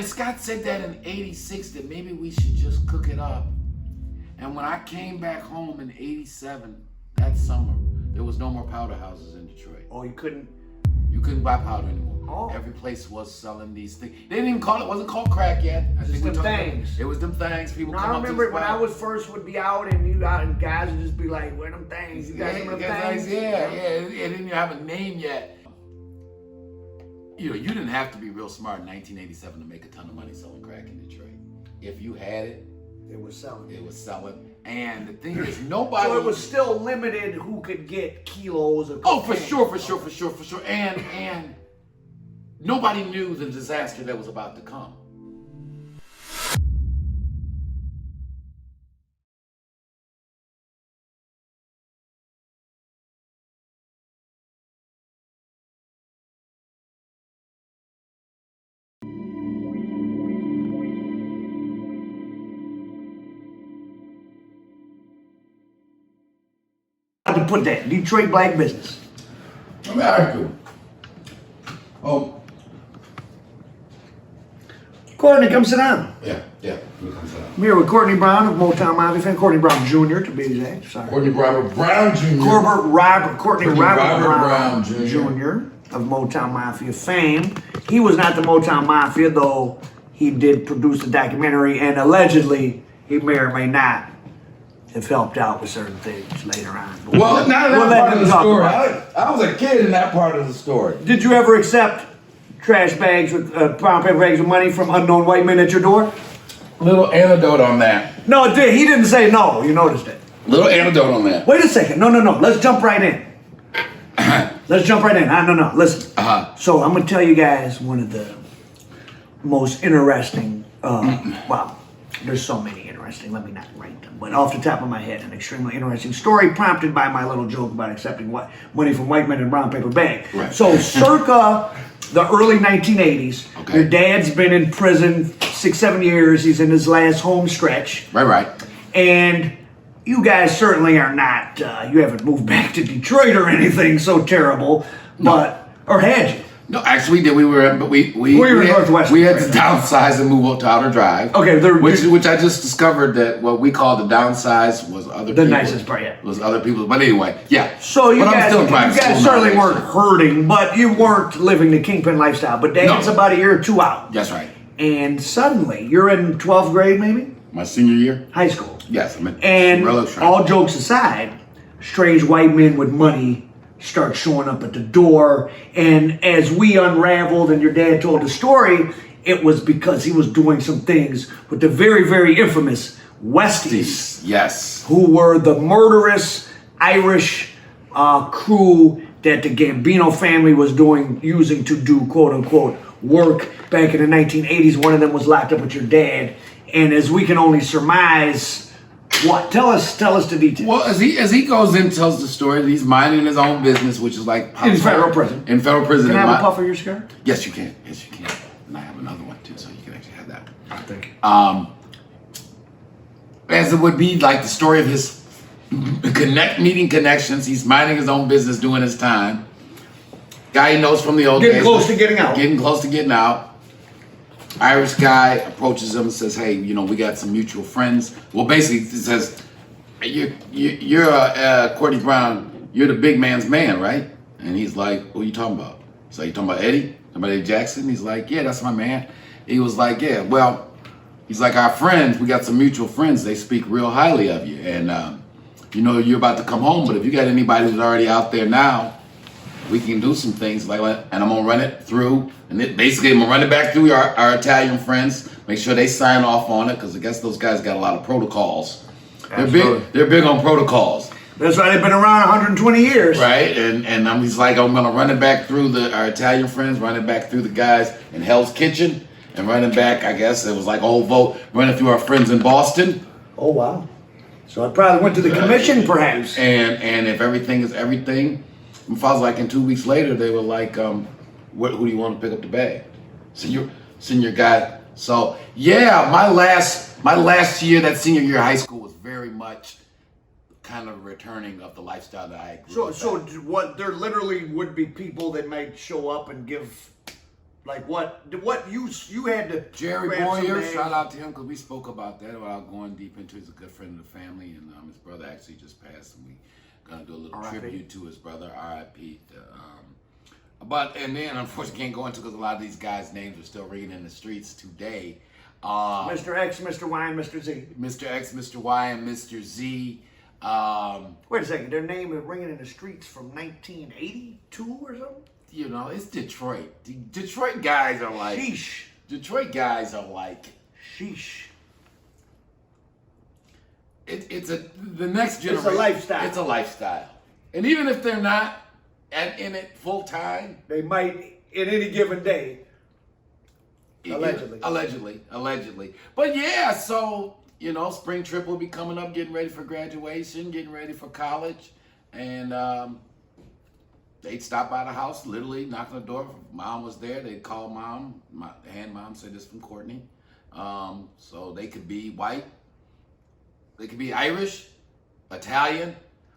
and Scott said that in '86 that maybe we should just cook it up. And when I came back home in '87, that summer, there was no more powder houses in Detroit. Oh, you couldn't? You couldn't buy powder anymore. Oh. Every place was selling these things. They didn't even call it, wasn't called crack yet. I Just them things. It was them things. People come I up to remember the when spot. I was first would be out and you out and guys would just be like, where them things? You got some of them things? Yeah. It didn't even have a name yet. You know, you didn't have to be real smart in 1987 to make a ton of money selling crack in Detroit. If you had it, It was selling. it was selling. And the thing is, nobody. So it was still limited who could get kilos of Oh, cocaine. for sure. And nobody knew the disaster that was about to come. How to put that? Detroit black business. I mean, I do. Oh, Courtney, come sit down. yeah. We come to that. I'm here with Courtney Brown of Motown Mafia fan. Courtney Brown Jr. to be exact. Sorry. Courtney Robert Brown Jr. Courtney Robert Brown Jr. Jr. of Motown Mafia fame. He was not the Motown Mafia, though he did produce a documentary, and allegedly he may or may not have helped out with certain things later on. But Well, not we'll that let part of him the talk story. about it. I was a kid in that part of the story. Did you ever accept trash bags with brown paper bags with money from unknown white men at your door? Little anecdote on that. No, he didn't say no. You noticed it. Little anecdote on that. Wait a second. No. Let's jump right in. Let's jump right in. No. Listen. So I'm going to tell you guys one of the most interesting, well, there's so many interesting, let me not rank them, but off the top of my head, an extremely interesting story prompted by my little joke about accepting money from white men in a brown paper bag. Right. So circa the early 1980s, Okay. your dad's been in prison 6-7 years. He's in his last home stretch. Right. And you guys certainly are not, you haven't moved back to Detroit or anything so terrible, but, or had you? No, actually, we did. We were in Northwest. We had to downsize and move up to Outer Drive. Okay, which I just discovered that what we called the downsize was other the people. nicest part, yeah. Was other people's. But anyway, yeah. So you But I'm still in private guys school certainly nowadays, weren't hurting, but you weren't living the kingpin lifestyle. But Dad's No. about a year or two out. That's right. And suddenly, you're in 12th grade maybe? My senior year. High school. Yes, I'm in. And Relative all jokes aside, strange white men with money start showing up at the door. And as we unraveled and your dad told the story, it was because he was doing some things with the very, very infamous Westies, Yes. who were the murderous Irish crew that the Gambino family was using to do quote unquote work back in the 1980s. One of them was locked up with your dad. And as we can only surmise, what? Tell us the details. Well, as he goes in, tells the story that he's minding his own business, which is like In federal prison. In federal prison. Can I have a puff of your cigar? Yes, you can. Yes, you can. And I have another one too, so you can actually have that. Thank you. As it would be like the story of his meeting connections. He's minding his own business, doing his time. Guy he knows from the old days. Getting close to getting out. Getting close to getting out. Irish guy approaches him and says, "Hey, we got some mutual friends." Well, basically, he says, "You're Courtney Brown. You're the big man's man, right?" And he's like, "What are you talking about?" He's like, "You talking about Eddie? Somebody Eddie Jackson?" He's like, "Yeah, that's my man." He was like, "Yeah, well," he's like, "Our friends. We got some mutual friends. They speak real highly of you, and you're about to come home. But if you got anybody who's already out there now, we can do some things like that." And I'm gonna run it through. And basically, I'm gonna run it back through our Italian friends, make sure they sign off on it, because I guess those guys got a lot of protocols. They're big on protocols. That's right. They've been around 120 years. Right, and I'm just like, I'm gonna run it back through our Italian friends, run it back through the guys in Hell's Kitchen, and run it back, I guess it was like a whole vote, run it through our friends in Boston. Oh, wow. So it probably went to the commission, perhaps. And if everything is everything, if I was like, in 2 weeks later, they were like, who do you want to pick up the bag? Senior guy. So yeah, my last year, that senior year of high school, was very much kind of returning of the lifestyle that I grew up So at. what? There literally would be people that might show up and give Like what you had to Jerry grab some Boyer, names. shout out to him because we spoke about that without going deep into it. He's a good friend of the family, and his brother actually just passed, and we gonna do a little R.I.P. tribute to his brother, R.I.P. But and then unfortunately can't go into because a lot of these guys' names are still ringing in the streets today. Mr. X, Mr. Y, and Mr. Z. Mr. X, Mr. Y, and Mr. Z. Wait a second, their name is ringing in the streets from 1982 or something? You know, it's Detroit. Detroit guys are like. Sheesh. Detroit guys are like. Sheesh. The next generation. It's a lifestyle. It's a lifestyle, and even if they're not in it full time, They might, in any given day, allegedly. But yeah, so you know, spring trip will be coming up, getting ready for graduation, getting ready for college, and they'd stop by the house, literally knock on the door. If mom was there, they'd call mom. Mom said this from Courtney, so they could be white. They could be Irish, Italian,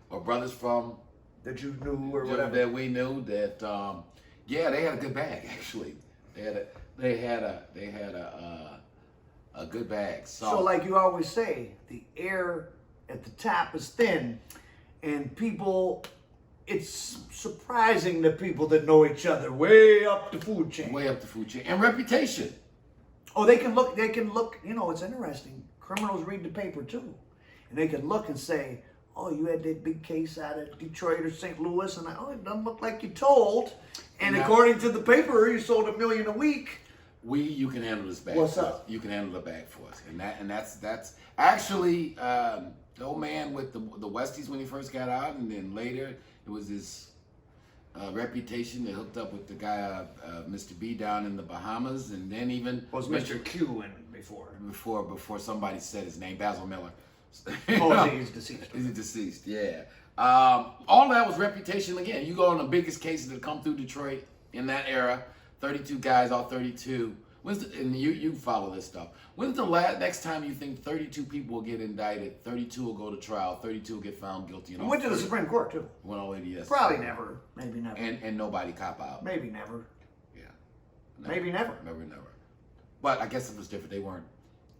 or brothers from that you knew or whatever. that we knew. That yeah, they had a good bag actually. They had a good bag. So like you always say, the air at the top is thin, and people. It's surprising the people that know each other way up the food chain. Way up the food chain and reputation. Oh, they can look. You know, it's interesting. Criminals read the paper too, and they can look and say, "Oh, you had that big case out of Detroit or St. Louis," and it doesn't look like you told. And according to the paper, you sold $1 million a week. You can handle this bag. What's for up? us. You can handle the bag for us, and that's actually the old man with the Westies when he first got out, and then later it was his reputation. They hooked up with the guy, Mr. B, down in the Bahamas, and then even Was Mr. Q in before? Before somebody said his name, Basil Miller. Oh, he's deceased. He's deceased, yeah. All that was reputation. Again, you go on the biggest cases that come through Detroit in that era. 32 guys, all 32. And you follow this stuff. When's the next time you think 32 people will get indicted, 32 will go to trial, 32 will get found guilty? And went to the Supreme Court too. Went all the way to yes. Probably never. Maybe never. And nobody cop out. Maybe never. Yeah. Maybe never. Never. But I guess it was different. They weren't,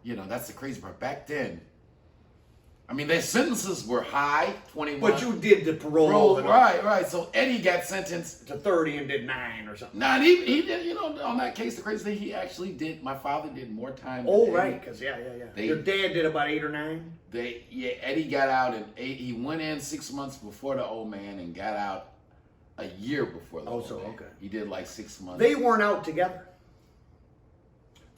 that's the crazy part. Back then, I mean, their sentences were high, 21. But you did the parole. Right. So Eddie got sentenced to 30 and did 9 or something. Not even, he did, on that case, the crazy thing, he actually did, my father did more time than Oh, Eddie. right, because, yeah. Your dad did about 8 or 9? Eddie got out in 8, he went in 6 months before the old man and got out a year before the old man. Okay. He did like 6 months. They weren't out together?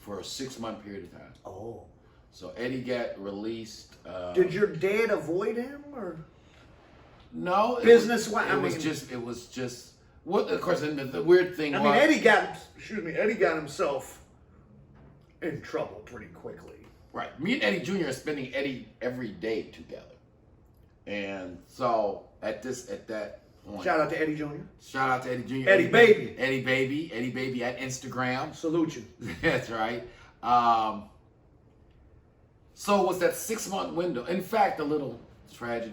For a 6-month period of time. Oh. So Eddie got released. Did your dad avoid him, or? No. Business-wise? It was just, well, of course, and the weird thing was. Eddie got himself in trouble pretty quickly. Right. Me and Eddie Jr. are spending Eddie every day together. And so at that point. Shout out to Eddie Jr. Shout out to Eddie Jr. Eddie Baby. Eddie Baby at Instagram. Salute you. That's right. So it was that 6-month window. In fact, a little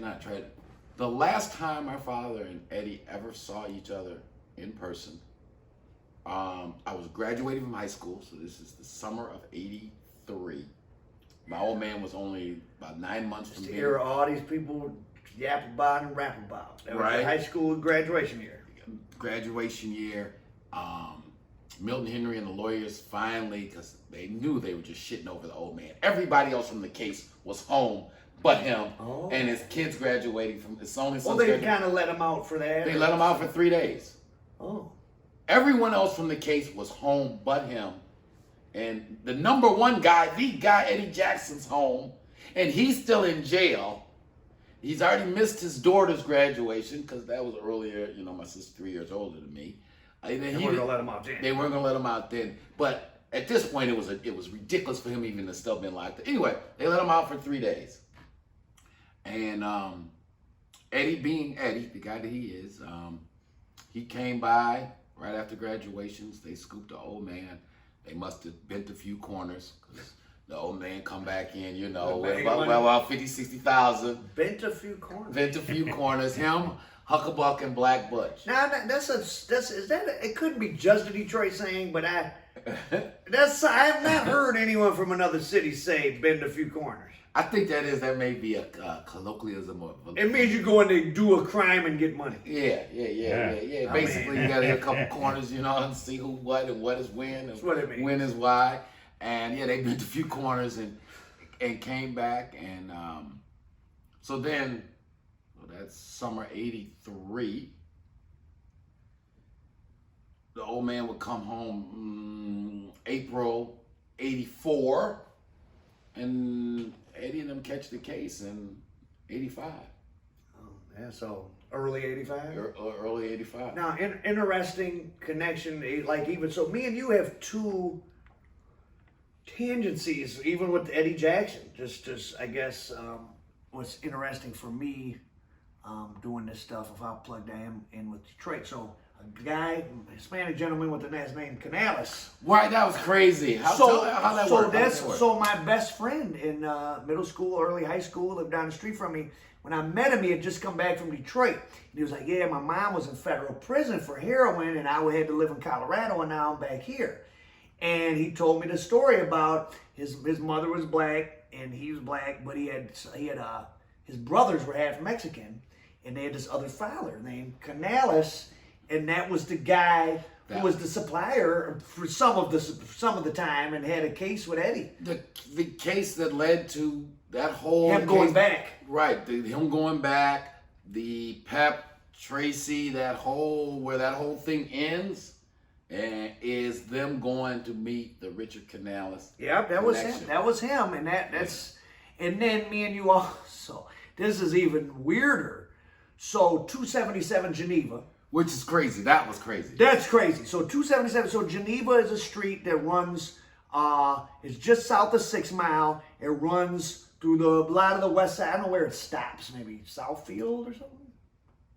not tragic. The last time my father and Eddie ever saw each other in person, I was graduating from high school, so this is the summer of '83. My old man was only about 9 months from being. Era all these people yap about and rap about. That was Right. the high school graduation year. Graduation year. Milton Henry and the lawyers finally, because they knew they were just shitting over the old man. Everybody else from the case was home but him and his kids graduating from his only son. Well, they kind of let him out for that. They let him out for 3 days. Oh. Everyone else from the case was home but him. And the number one guy, the guy, Eddie Jackson's home, and he's still in jail. He's already missed his daughter's graduation because that was earlier. My sister's 3 years older than me. They weren't going to let him out then. They weren't going to let him out then. But at this point, it was ridiculous for him even to still been locked up. Anyway, they let him out for 3 days. And Eddie being Eddie, the guy that he is, he came by right after graduations. They scooped the old man. They must have bent a few corners because the old man come back in, with about 50, 60,000. Bent a few corners. Bent a few corners. Him, Huckabuck and Black Butch. Now it couldn't be just a Detroit saying, but I have not heard anyone from another city say bend a few corners. I think that may be a colloquialism of. It means you go in there, do a crime, and get money. Yeah. Basically, you got to hit a couple corners, and see who, what, and what is when, and what it means. When is why, and they bent a few corners and came back, and so then, that's summer '83. The old man would come home April '84, and Eddie and them catch the case in '85. Oh, yeah, so early '85? Early '85. Now, interesting connection, like even, so me and you have two tangencies, even with Eddie Jackson. Just I guess, what's interesting for me doing this stuff, if I plugged him in with Detroit. So, a guy, Hispanic gentleman with the last name Canales. Right, that was crazy. How that worked? So my best friend in middle school, early high school, lived down the street from me. When I met him, he had just come back from Detroit. And he was like, yeah, my mom was in federal prison for heroin, and I had to live in Colorado, and now I'm back here. And he told me the story about his mother was black, and he was black, but he had his brothers were half Mexican, and they had this other father named Canales. And that was the guy who was the supplier for some of the time, and had a case with Eddie. The case that led to that whole him going back, right? Him going back, the Pep Tracy, where that whole thing ends, and is them going to meet the Richard Canales. Yep, that was him. That was him, and that's and then me and you also. This is even weirder. So 277 Geneva. Which is crazy. That was crazy. That's crazy. So 277. So Geneva is a street that runs. It's just south of 6 Mile. It runs through a lot of the west side. I don't know where it stops. Maybe Southfield or something.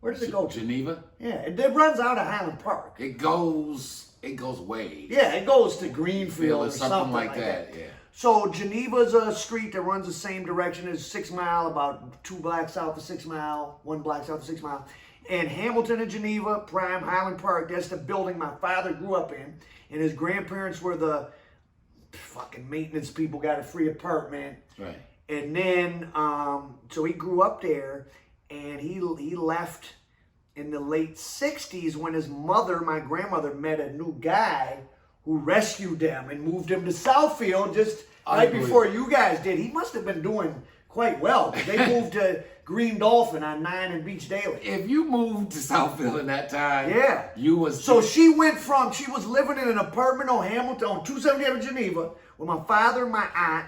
Where does it go to? Geneva. Yeah, it runs out of Highland Park. It goes way. Yeah, it goes to Greenfield or something like that. Yeah. So Geneva's a street that runs the same direction as 6 Mile, about 2 blocks south of 6 Mile, 1 block south of 6 Mile. And Hamilton and Geneva, Prime, Highland Park, that's the building my father grew up in. And his grandparents were the fucking maintenance people, got a free apartment. Right. And then, so he grew up there, and he left in the late 60s when his mother, my grandmother, met a new guy who rescued them and moved him to Southfield just right before you guys did. He must have been doing quite well. They moved to Green Dolphin on 9 and Beach Daily. If you moved to Southfield in that time, yeah, you was. So she was living in an apartment on Hamilton on 277 Geneva with my father, my aunt,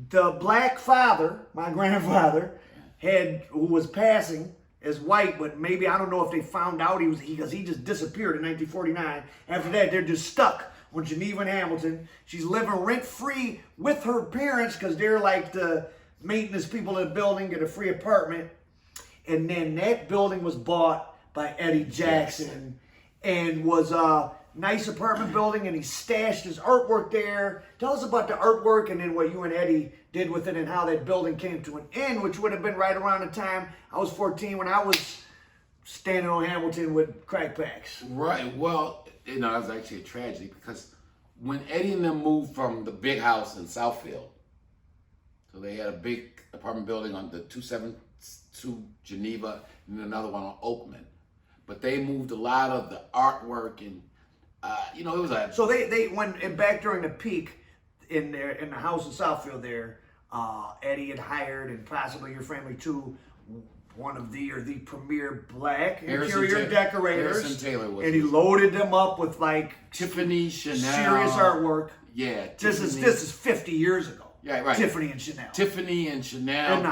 the black father, my grandfather, who was passing as white, but maybe I don't know if they found out because he just disappeared in 1949. After that, they're just stuck on Geneva and Hamilton. She's living rent free with her parents because they're like the maintenance people in the building, get a free apartment. And then that building was bought by Eddie Jackson and was a nice apartment building, and he stashed his artwork there. Tell us about the artwork and then what you and Eddie did with it and how that building came to an end, which would have been right around the time I was 14 when I was standing on Hamilton with crack packs. Right. Well, that was actually a tragedy because when Eddie and them moved from the big house in Southfield, so they had a big apartment building on the 272 Geneva and another one on Oakman. But they moved a lot of the artwork and, it was a... So they went back during the peak in the house in Southfield there, Eddie had hired, and possibly your family too, one of the premier black interior decorators. Harrison Taylor was. And he loaded them up with like Tiffany, Chanel. Serious artworart. Yeah. This is 50 years ago. Yeah, right. Tiffany and Chanel. In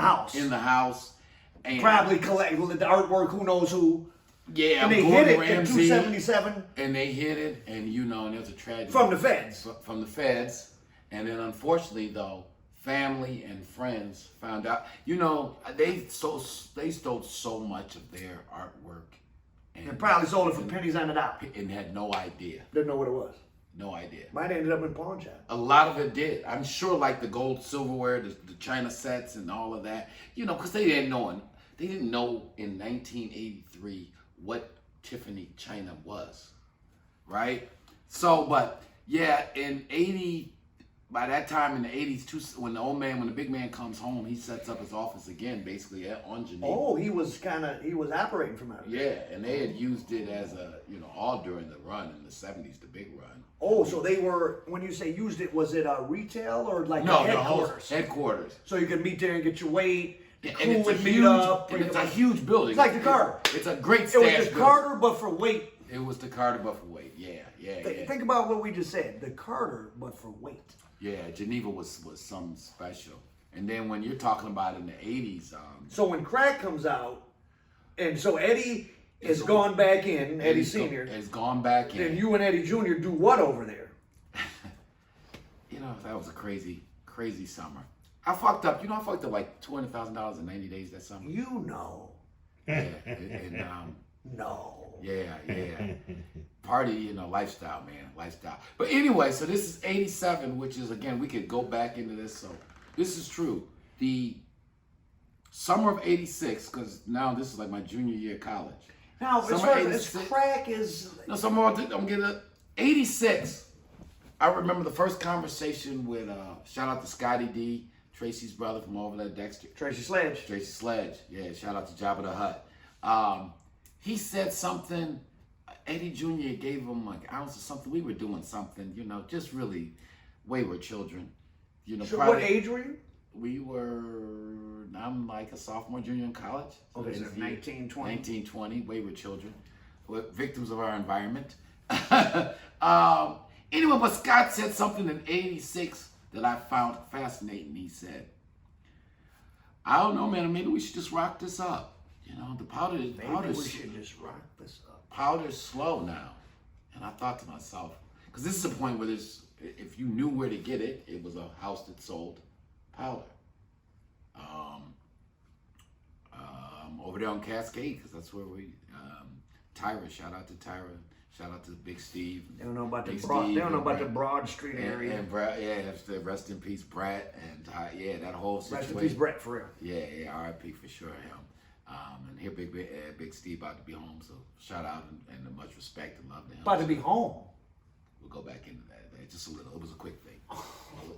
the house. And probably collect the artwork, who knows who. Yeah, and they hit it in 277. And they hit it, and and it was a tragedy. From the feds. From the feds. And then unfortunately, though, family and friends found out. They stole so much of their artwork. And they probably sold it for pennies on the dollar. And had no idea. Didn't know what it was. No idea. Might have ended up in pawn shop. A lot of it did. I'm sure like the gold silverware, the China sets and all of that. Because they didn't know. they didn't know in 1983 what Tiffany China was, right? So, but yeah, in 80, by that time in the 80s, when the big man comes home, he sets up his office again, basically on Geneva. Oh, he was operating from out there. Yeah, and they had used it as a, all during the run in the 70s, the big run. Oh, so they were, when you say used it, was it a retail or like No, a headquarters? Headquarters. So you could meet there and get your weight. The And crew it's would a meet huge, up. and it's a huge building. It's like the Carter. It's a great It stash was the building. Carter, but for weight. It was the Carter, but for weight. Yeah. Think about what we just said. The Carter, but for weight. Yeah, Geneva was something special. And then when you're talking about in the 80s, So when crack comes out, and so Eddie has gone back in, Eddie Sr. has gone back in. And you and Eddie Jr. do what over there? That was a crazy, crazy summer. I fucked up. I fucked up like $200,000 in 90 days that summer. You know. Yeah, and No. yeah. Party, lifestyle, man, lifestyle. But anyway, so this is 87, which is, again, we could go back into this. So this is true. The summer of 86, because now this is like my junior year of college. Now, as Summer far as 86 crack is... No, so I'm getting 86. I remember the first conversation with, shout out to Scotty D, Tracy's brother from over there, Dexter. Tracy Sledge. Tracy Sledge. Yeah, shout out to Jabba the Hutt. He said something, Eddie Jr. gave him like an ounce of something. We were doing something, just really wayward children. So what age were you? We were, I'm like a sophomore, junior in college. Okay, so 19, 20. 19, 20, wayward children. We're victims of our environment. Anyway, but Scott said something in 86 that I found fascinating. He said, I don't know, man, maybe we should just rock this up. The powder is... Maybe we should just rock this up. Powder's slow now. And I thought to myself, because this is a point where if you knew where to get it, it was a house that sold powder. Over there on Cascade, because that's where we... Tyra, shout out to Tyra. Shout out to Big Steve. They don't know about Big the Broad. Steve They don't know and about the Brad. Broad Street area. And Brad, rest in peace, Brad, and that whole situation. Rest in peace, Brett, for real. Yeah, R.I.P. for sure, him. And here, Big Steve about to be home, so shout out and much respect and love to him. About to be home. We'll go back into that. Just a little. It was a quick thing.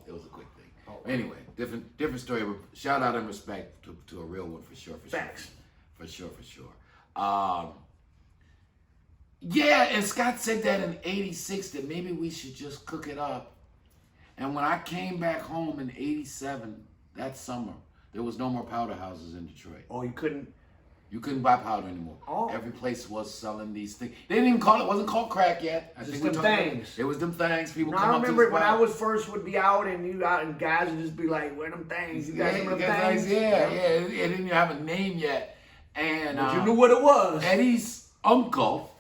It was a quick thing. Anyway, different story. Shout out and respect to a real one for sure. Facts. For sure. Yeah, and Scott said that in 86 that maybe we should just cook it up. And when I came back home in 87, that summer, there was no more powder houses in Detroit. Oh, you couldn't buy powder anymore. Oh. Every place was selling these things. They didn't even call it, wasn't called crack yet. Just them things. It was them things. People No, come I up to remember the when spot. I was first would be out and guys would just be like, "Where them things? You got some of them things?" Yeah. It didn't even have a name yet. And But you knew what it was. Eddie's uncle,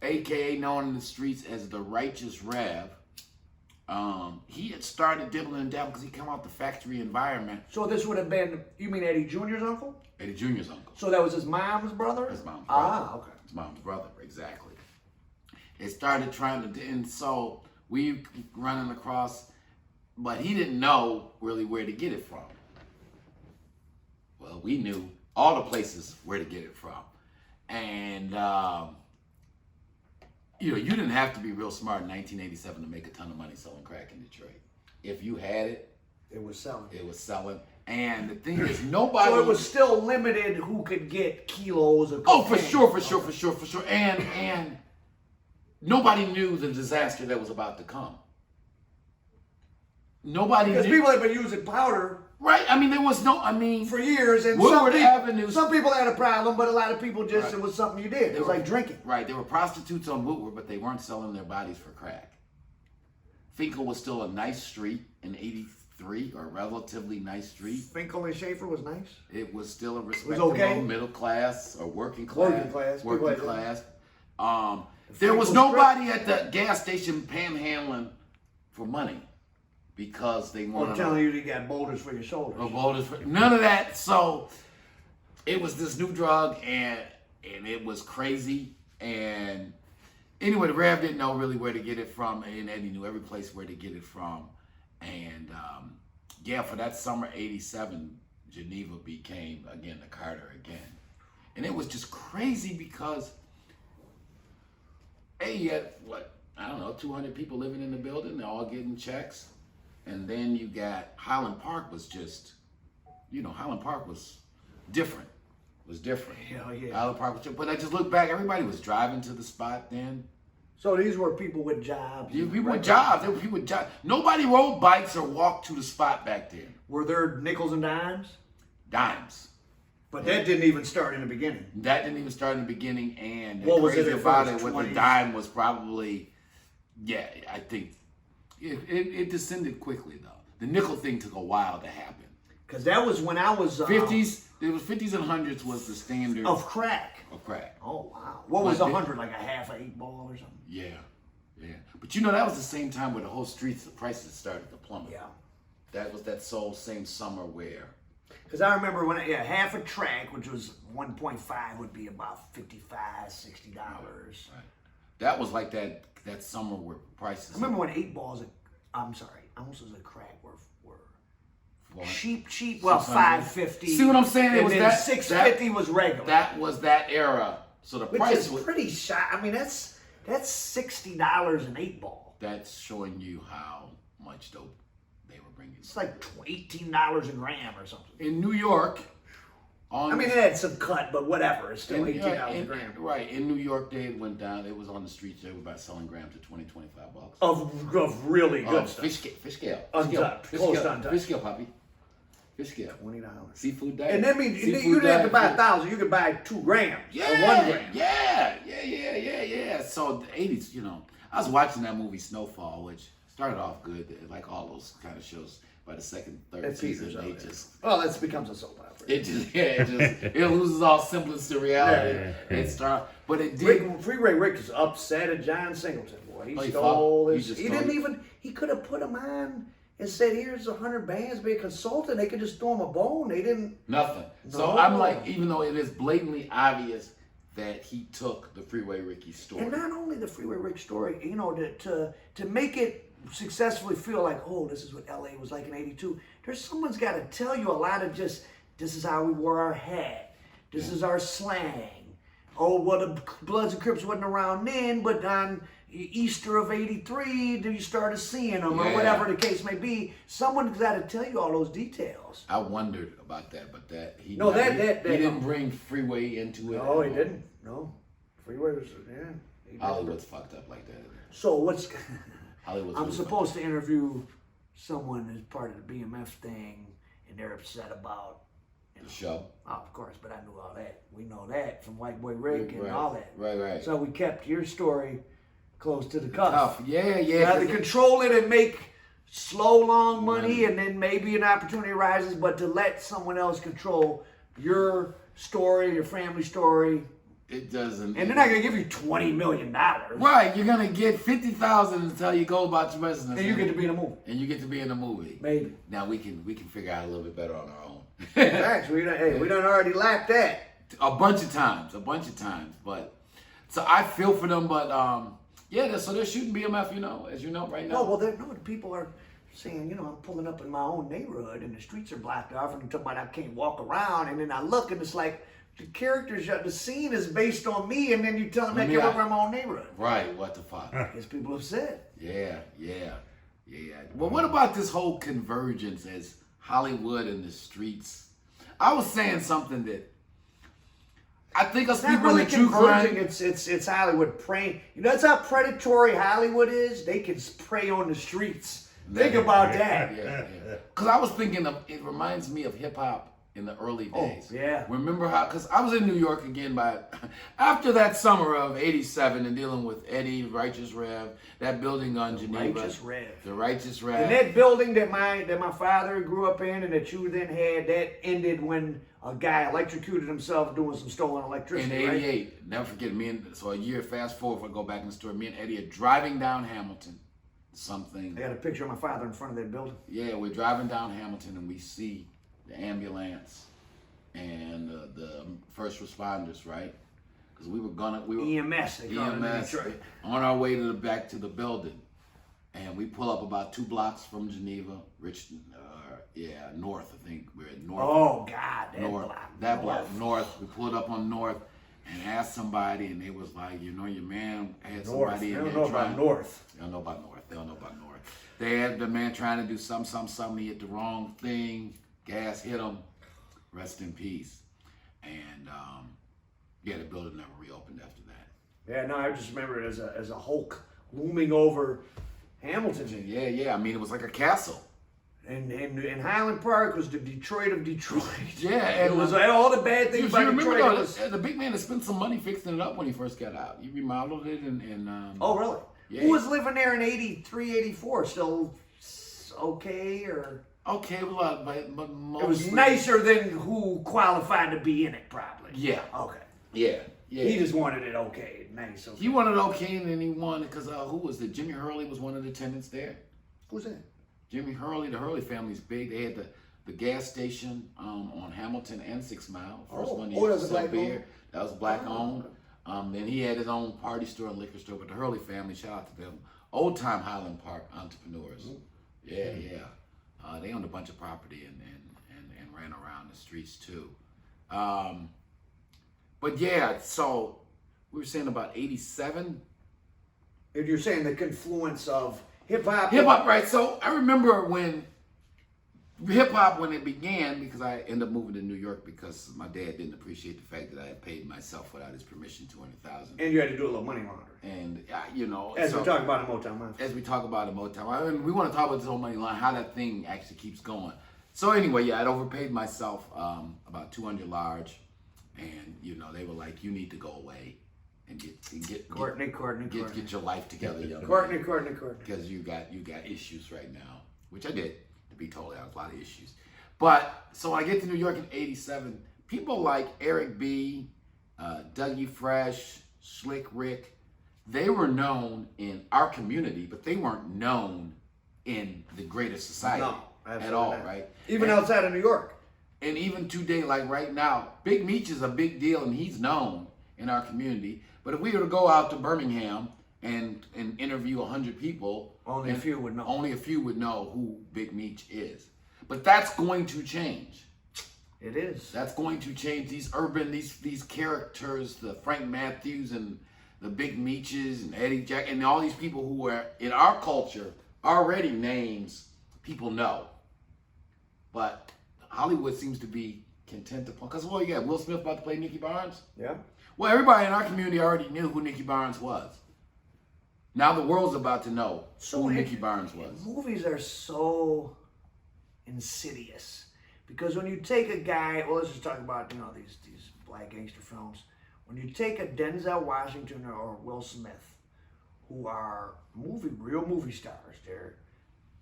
aka known in the streets as the Righteous Rev, he had started dibbling down because he come out the factory environment. So this would have been, you mean Eddie Jr.'s uncle? Eddie Jr.'s uncle. So that was his mom's brother? His mom's brother. Ah, okay. His mom's brother, exactly. It started trying to, and so we running across, but he didn't know really where to get it from. Well, we knew all the places where to get it from. And, you didn't have to be real smart in 1987 to make a ton of money selling crack in Detroit. If you had it, It was selling. it was selling. And the thing is, nobody... So it was still limited who could get kilos of Oh, for cocaine. sure. And nobody knew the disaster that was about to come. Nobody Because knew. people had been using powder Right? I mean, there was no... I mean... for years, and Woodward Avenue... some people had a problem, but a lot of people just, Right. it was something you did. It was like drinking. Right. There were prostitutes on Woodward, but they weren't selling their bodies for crack. Finkel was still a nice street in 83, or a relatively nice street. Finkel and Schaefer was nice. It was still a respectable okay. middle class or working class. Working class. There was Finkel's nobody at the gas station panhandling for money because they I'm wanted telling you, you got boulders for your shoulders. none of that. So it was this new drug, and it was crazy. And anyway, the Rev didn't know really where to get it from, and Eddie knew every place where to get it from. And for that summer '87, Geneva became, again, the Carter again. And it was just crazy because, hey, you had, what, I don't know, 200 people living in the building, they're all getting checks. And then you got, Highland Park was just, Highland Park was different. Hell yeah. Highland Park was different. But I just look back, everybody was driving to the spot then. So these were people with jobs. Yeah, people with jobs. There were people with jobs. Nobody rode bikes or walked to the spot back then. Were there nickels and dimes? Dimes. But that didn't even start in the beginning. That didn't even start in the beginning, and what was crazy it about first, it with 20s? the dime was probably, I think it descended quickly though. The nickel thing took a while to happen. Because that was when I was 50s. It was 50s and 100s was the standard of crack. Oh wow! What was 100? Like a half an 8 ball or something? Yeah. But that was the same time where the whole streets, the prices started to plummet. Yeah. That was that same summer where. Because I remember when half a track, which was 1.5, would be about $55, $60. Right. That was like that summer where prices. I remember when 8 balls, ounces of crack were cheap. Well, $5.50. See what I'm saying? It was that $6.50 was regular. That was that era. So the price was pretty shot. I mean, that's $60 an 8 ball. That's showing you how much dope they were bringing. It's like $18 a gram or something. In New York. It had some cut, but whatever. It's still $18 a gram. Right. In New York, they went down. It was on the streets. They were about selling grams to $20, $25. Of really good stuff. Fish scale. Untucked. Close to untouched. Fish scale, Poppy. Fish scale. $20. Seafood diet. And that means you didn't have to buy 1,000. You could buy 2 grams or 1 gram. Yeah. So the 80s, I was watching that movie Snowfall, which started off good, like all those kind of shows. By the second, third season, they just that becomes a soap opera. It loses all semblance to reality. Yeah. But it did. Freeway Rick is upset at John Singleton. Boy, he stole this. He could have put him on and said, "Here's 100 bands, be a consultant." They could just throw him a bone. They didn't. Nothing. So I'm like, even though it is blatantly obvious that he took the Freeway Ricky story, and not only the Freeway Rick story, to make it successfully feel like, oh, this is what LA was like in '82. Someone's got to tell you a lot of just, this is how we wore our hat. This is our slang. Oh, well, the Bloods and Crips wasn't around then, but on Easter of '83, you started seeing them, or whatever the case may be. Someone's got to tell you all those details. I wondered about that, but he didn't bring Freeway into it. No, he didn't. No, Freeway was Hollywood's fucked up like that. So what's Hollywood's I'm supposed to interview someone as part of the BMF thing, and they're upset about the show. Oh, of course, but I knew all that. We know that from White Boy Rick and all that. Right. So we kept your story close to the cuff. Yeah. Now to control it and make slow, long money, and then maybe an opportunity arises, but to let someone else control your story, your family story. It doesn't. And they're not going to give you $20 million. Right. You're going to get $50,000 until you go about your business. And you get to be in a movie. And you get to be in a movie. Maybe. Now we can figure out a little bit better on our own. Facts. We done already lapped that. A bunch of times. But so I feel for them, but so they're shooting BMF, as you know, right now. No, well, people are saying, I'm pulling up in my own neighborhood and the streets are blocked off, and they're talking about I can't walk around, and then I look and it's like, the characters, the scene is based on me, and then you tell them I can't walk around my own neighborhood. Right, what the fuck? I guess people upset. Yeah. Well, what about this whole convergence as Hollywood and the streets? I was saying something that I think us people really in the true crime. It's Hollywood preying. That's how predatory Hollywood is. They can prey on the streets. Think about that. Yeah. Because I was thinking it reminds me of hip hop in the early days. Oh, yeah. Remember how, because I was in New York again after that summer of '87 and dealing with Eddie, Righteous Rev, that building on Geneva. The Righteous Rev. And that building that my father grew up in and that you then had, that ended when a guy electrocuted himself doing some stolen electricity. In '88. Right? Never forget, so a year fast forward, if I go back in the story, me and Eddie are driving down Hamilton. I got a picture of my father in front of that building. Yeah, we're driving down Hamilton and we see the ambulance and the first responders, right? Because we were EMS on our way back to the building, and we pull up about 2 blocks from Geneva, Yeah, North. I think we're at North. Oh God, that North. block. That block, North. We pulled up on North and asked somebody, and they was like, you know, your man had somebody in there trying. North. They don't know about North. They don't know about North. They had the man trying to do something. He hit the wrong thing. Gas hit him. Rest in peace. And yeah, the building never reopened after that. Yeah, no, I just remember it as a Hulk looming over Hamilton. Yeah. I mean, it was like a castle. And Highland Park was the Detroit of Detroit. Yeah, it was all the bad things about remember Detroit. the big man had spent some money fixing it up when he first got out. He remodeled it and oh, really? Yeah. Who was living there in 83, 84? Still okay or? Okay, a lot, but mostly. It was nicer than who qualified to be in it, probably. Yeah. Okay. Yeah. He just wanted it okay, nice. Okay. He wanted okay, and then he wanted because who was it? Jimmy Hurley was one of the tenants there. Who's that? Jimmy Hurley. The Hurley family's big. They had the gas station on Hamilton and 6 Mile. First one. That was a black beer. That was black owned. Then he had his own party store and liquor store. But the Hurley family, shout out to them, old time Highland Park entrepreneurs. Yeah. They owned a bunch of property and ran around the streets too. But yeah, so we were saying about 87. If you're saying the confluence of hip hop. Hip hop, right? So I remember when hip hop when it began, because I ended up moving to New York because my dad didn't appreciate the fact that I had paid myself without his permission $200,000. And you had to do a little money laundering. And you know, as we talk about in Motown Mafia. As we talk about in Motown, and we want to talk about this whole money line, how that thing actually keeps going. So anyway, yeah, I'd overpaid myself about 200 large, and you know, they were like, "You need to go away and get Courtney. Get your life together, young Courtney. Because you got issues right now," which I did. To be totally honest, a lot of issues. But so when I get to New York in '87, people like Eric B, Dougie Fresh, Slick Rick, they were known in our community, but they weren't known in the greater society at all, right? Even outside of New York. And even today, like right now, Big Meech is a big deal, and he's known in our community. But if we were to go out to Birmingham and interview 100 people, only a few would know. Only a few would know who Big Meech is. But that's going to change. It is. That's going to change. These characters, the Frank Matthews and the Big Meeches and Eddie Jack, and all these people who are in our culture already names people know. But Hollywood seems to be content upon, because you got Will Smith about to play Nicky Barnes. Yeah. Well, everybody in our community already knew who Nicky Barnes was. Now the world's about to know who Nicky Barnes was. Movies are so insidious because when you take a guy, well, let's just talk about these black gangster films. When you take a Denzel Washington or Will Smith, who are real movie stars,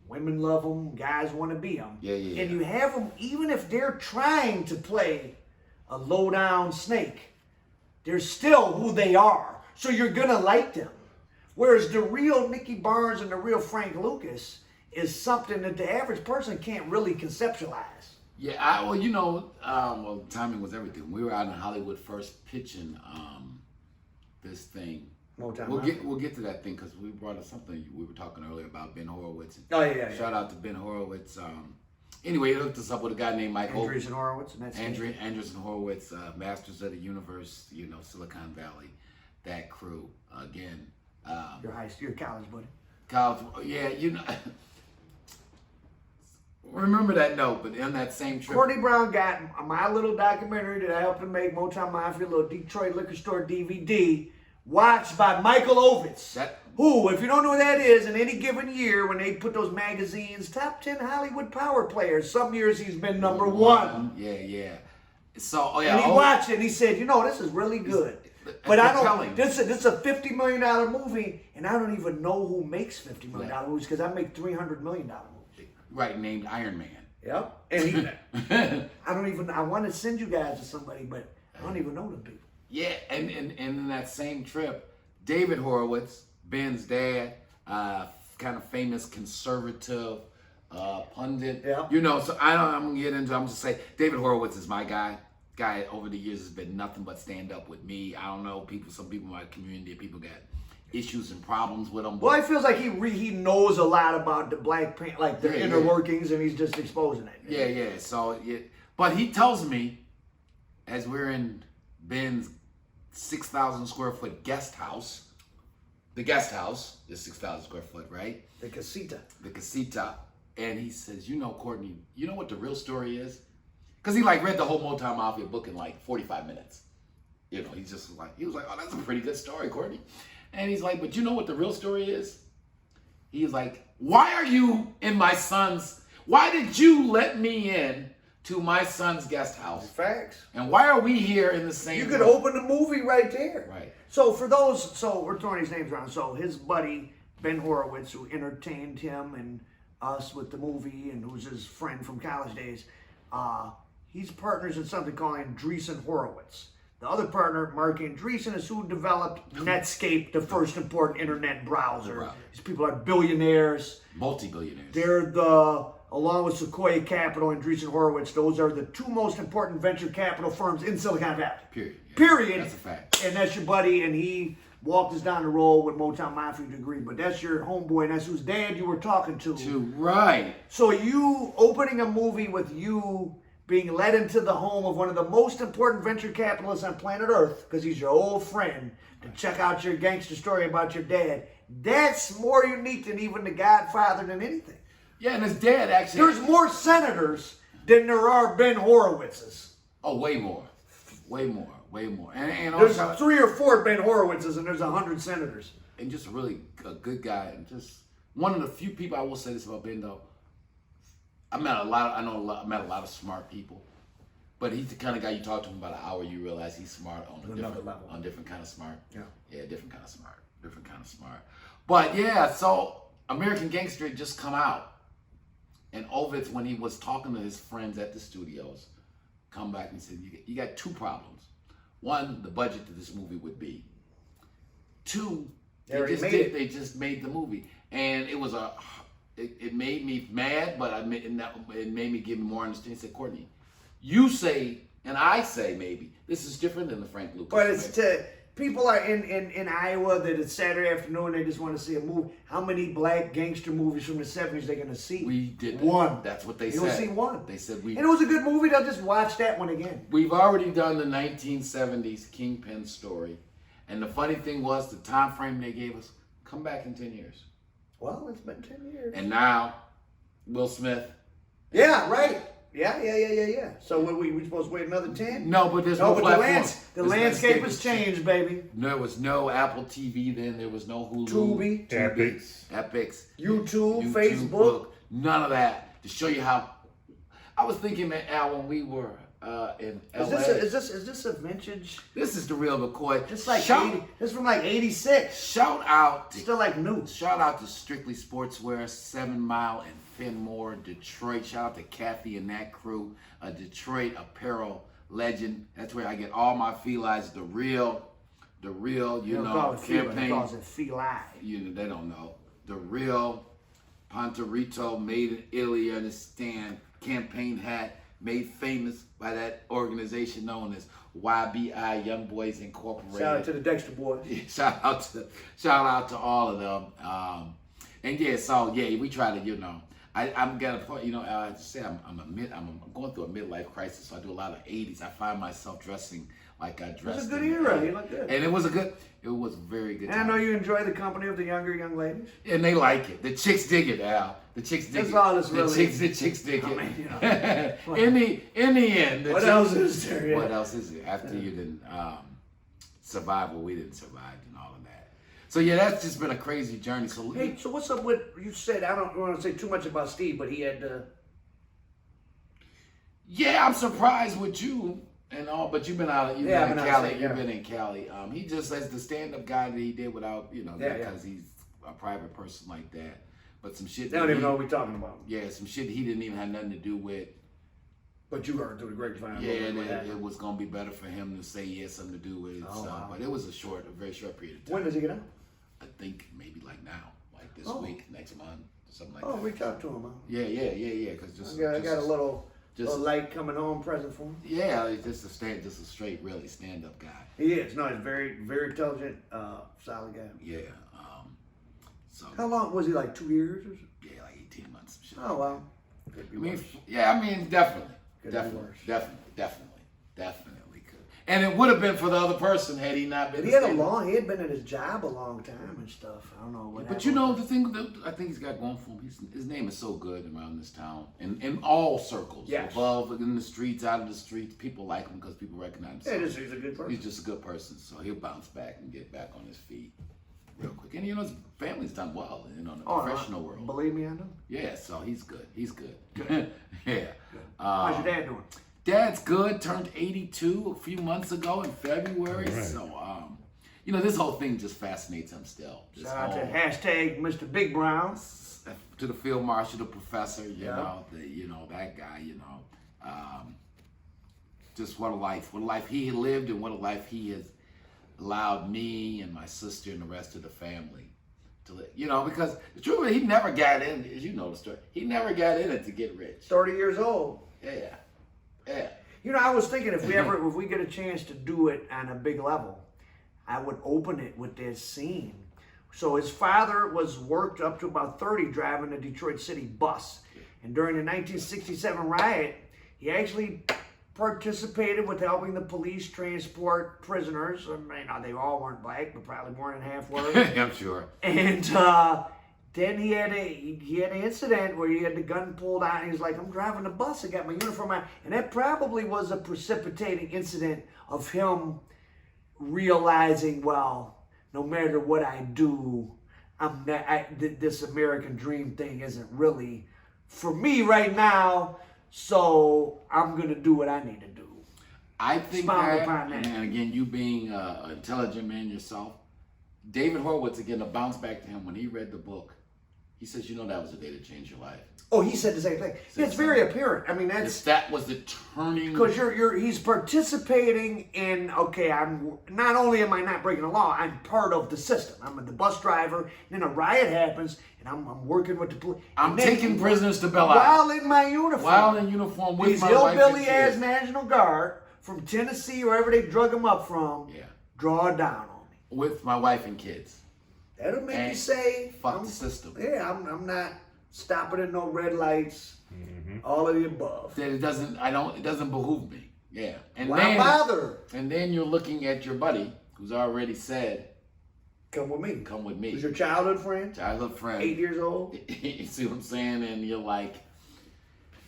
women love them, guys want to be them, and you have them, even if they're trying to play a low down snake, they're still who they are. So you're gonna like them. Whereas the real Nicky Barnes and the real Frank Lucas is something that the average person can't really conceptualize. Yeah, timing was everything. We were out in Hollywood first pitching this thing. Motown We'll get to that thing because we brought up something we were talking earlier about Ben Horowitz. Shout out to Ben Horowitz. Anyway, he hooked us up with a guy named Mike Andreessen Horowitz. Andreessen Horowitz, Masters of the Universe, Silicon Valley, that crew again. Your college buddy. College, yeah, remember that note, but in that same trip. Courtney Brown got my little documentary that I helped him make, Motown Mafia, little Detroit liquor store DVD, watched by Michael Ovitz. Who, if you don't know who that is, in any given year when they put those magazines, top 10 Hollywood power players, some years he's been number one. Yeah. So, and he watched it and he said, this is really good. But I don't. This is a $50 million movie, and I don't even know who makes $50 million movies because I make $300 million movies. Right, named Iron Man. Yep. And I want to send you guys to somebody, but I don't even know them people. Yeah, and in that same trip, David Horowitz, Ben's dad, kind of famous conservative pundit. Yeah. So I'm gonna get into. I'm just say David Horowitz is my guy. Guy over the years has been nothing but stand up with me. I don't know some people in my community, people got issues and problems with them. Well, it feels like he knows a lot about the Black Panther, like their inner workings, and he's just exposing it. Yeah. So, but he tells me, as we're in Ben's 6,000 square foot guest house, the guest house is 6,000 square foot, right? The casita. The casita. And he says, Courtney, you know what the real story is? Because he read the whole Motown Mafia book in 45 minutes. He was like, oh, that's a pretty good story, Courtney. And he's like, but you know what the real story is? He's like, why did you let me in to my son's guest house? Facts. And why are we here in the same You could room? open the movie right there. Right. So we're throwing these names around. So his buddy, Ben Horowitz, who entertained him and us with the movie and who's his friend from college days, he's partners in something called Andreessen Horowitz. The other partner, Mark Andreessen, is who developed Netscape, the first important internet browser. Right. These people are billionaires. Multi-billionaires. They're along with Sequoia Capital and Andreessen Horowitz, those are the two most important venture capital firms in Silicon Valley. Period. Yeah. Period. That's a fact. And that's your buddy, and he walked us down the road with Motown Mafia degree. But that's your homeboy, and that's whose dad you were talking to. Right. So you opening a movie with you being led into the home of one of the most important venture capitalists on planet Earth, because he's your old friend, to check out your gangster story about your dad. That's more unique than even The Godfather than anything. Yeah, and his dad actually... There's more senators than there are Ben Horowitzes. Oh, way more. Way more. And There's also, 3 or 4 Ben Horowitzes and there's 100 senators. And just really a good guy. And just one of the few people, I will say this about Ben, though. I met a lot of smart people. But he's the kind of guy you talk to him about an hour, you realize he's smart on another level. On different kind of smart. Yeah, different kind of smart. But yeah, so American Gangster had just come out. And Ovitz, when he was talking to his friends at the studios, come back and said, you got 2 problems. 1, the budget of this movie would be. 2, they just made the movie. And it was it made me mad, but it made me give me more understanding. He said, Courtney, you say, and I say maybe, this is different than the Frank Lucas. But it's people are in Iowa that it's Saturday afternoon, they just want to see a movie. How many black gangster movies from the 70s they're going to see? We did 1. That's what they said. You'll see 1. They said and it was a good movie, they'll just watch that one again. We've already done the 1970s Kingpin story. And the funny thing was, the time frame they gave us, come back in 10 years. Well, it's been 10 years. And now, Will Smith. Yeah, right. Yeah. So what, we supposed to wait another 10? No, but there's no platform. The landscape has changed, baby. There was no Apple TV then. There was no Hulu. Tubi. Epics. YouTube, Facebook. None of that. To show you how... I was thinking that, Al, when we were in LA... Is this a vintage? This is the real McCoy. Just like 80, this is from like 86. Shout out... Still like new. Shout out to Strictly Sportswear, 7 Mile and Fenmore, Detroit. Shout out to Kathy and that crew. A Detroit apparel legend. That's where I get all my felines. The real, campaign. They call it feli. They don't know. The real Pontorito, made in Italy, understand. Campaign hat, made famous by that organization known as YBI, Young Boys Incorporated. Shout out to the Dexter boys. Shout out to all of them. We try to, I'm gonna put, I just say I'm going through a midlife crisis, so I do a lot of 80s. I find myself dressing like I dressed. It's a good era. You look good. And it was a very good time. And I know you enjoy the company of the younger young ladies. And they like it. The chicks dig it, Al. The chicks dig it. That's all this really The chicks dig it. I mean, in the end. What else is there? Yeah. What else is it? After you didn't survive what we didn't survive and all of that. So yeah, that's just been a crazy journey. So hey, so what's up with, you said, I don't want to say too much about Steve, but he had Yeah, I'm surprised with you and all, but you've been out. You've been in Cali. You've been in Cali. He just as the stand-up guy that he did without, because he's a private person like that. But some shit. They don't even know what we're talking about. Yeah, some shit he didn't even have nothing to do with. But you heard through the grapevine. Yeah, it was gonna be better for him to say he had something to do with it. Wow. But it was a very short period of time. When does he get out? I think maybe like now, like this week, next month, something like that. Oh, reach out to him. Huh? Yeah. Cause I got a little A light coming home present for him. Yeah, he's just a straight, really stand-up guy. He is. No, he's very, very intelligent, solid guy. Yeah. So. How long was he? Like 2 years or so? Yeah, like 18 months. Shit. Oh well. Could be worse. Definitely. Could be worse. Definitely could. And it would have been for the other person had he not been. He had been at his job a long time and stuff. I don't know what. But you know the thing that I think he's got going for him. His name is so good around this town, in all circles. Yes. Above, in the streets, out of the streets, people like him because people recognize him. Yeah, he's a good person. He's just a good person, so he'll bounce back and get back on his feet real quick. And his family's done well, in the professional world. Believe me, I know. Yeah, so he's good. Good. Yeah. Good. How's your dad doing? Dad's good. Turned 82 a few months ago in February. Right. So, this whole thing just fascinates him still. Shout out to hashtag Mr. Big Brown. To the field marshal, the professor, that guy, just what a life he had lived and what a life he has allowed me and my sister and the rest of the family to live. Because the truth is, he never got in, as you know the story, he never got in it to get rich. 30 years old. Yeah. I was thinking if we get a chance to do it on a big level, I would open it with this scene. So his father was worked up to about 30 driving a Detroit City bus. And during the 1967 riot, he actually participated with helping the police transport prisoners. They all weren't black, but probably more than half were. I'm sure. And then he had an incident where he had the gun pulled out, and he's like, "I'm driving the bus. I got my uniform on," and that probably was a precipitating incident of him realizing, well, no matter what I do, this American dream thing isn't really for me right now. So I'm gonna do what I need to do. I think that, and again, you being an intelligent man yourself, David Horowitz, again, to bounce back to him, when he read the book, he says, that was the day that changed your life. Oh, he said the same thing. It's very apparent. That was the turning. Because he's participating in, I'm not only am I not breaking the law, I'm part of the system. I'm the bus driver, and then a riot happens, and I'm working with the police. I'm taking prisoners to Bel Air. While in my uniform. While in uniform with these my wife and hillbilly ass kids. National Guard from Tennessee, wherever they drug him up from, draw down on me. With my wife and kids. That'll make you say, fuck the system. Yeah, I'm not stopping at no red lights. Mm-hmm. All of the above. That it doesn't behoove me. Yeah. And why bother? And then you're looking at your buddy who's already said, "Come with me." Come with me. Who's your childhood friend? Childhood friend. 8 years old. You see what I'm saying? And you're like,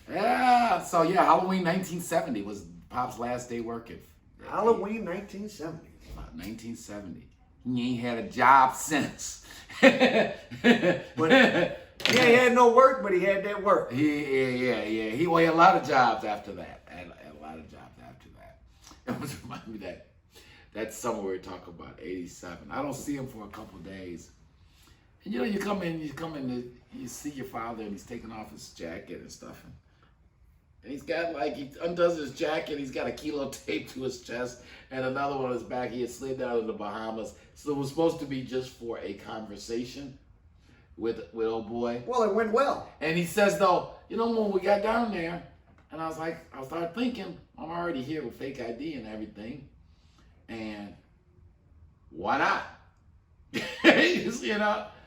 yeah. So Halloween 1970 was Pop's last day working. Halloween 1970. 1970. He ain't had a job since. But he ain't had no work, but he had that work. Yeah. He had a lot of jobs after that. Had a lot of jobs after that. It was remind me that summer we were talking about, 87. I don't see him for a couple of days. And you come in, you see your father, and he's taking off his jacket and stuff. And he's got he undoes his jacket, he's got a kilo tape to his chest and another one on his back. He had slid down to the Bahamas. So it was supposed to be just for a conversation with old boy. Well, it went well. And he says, though, when we got down there, and I started thinking, I'm already here with fake ID and everything. And why not?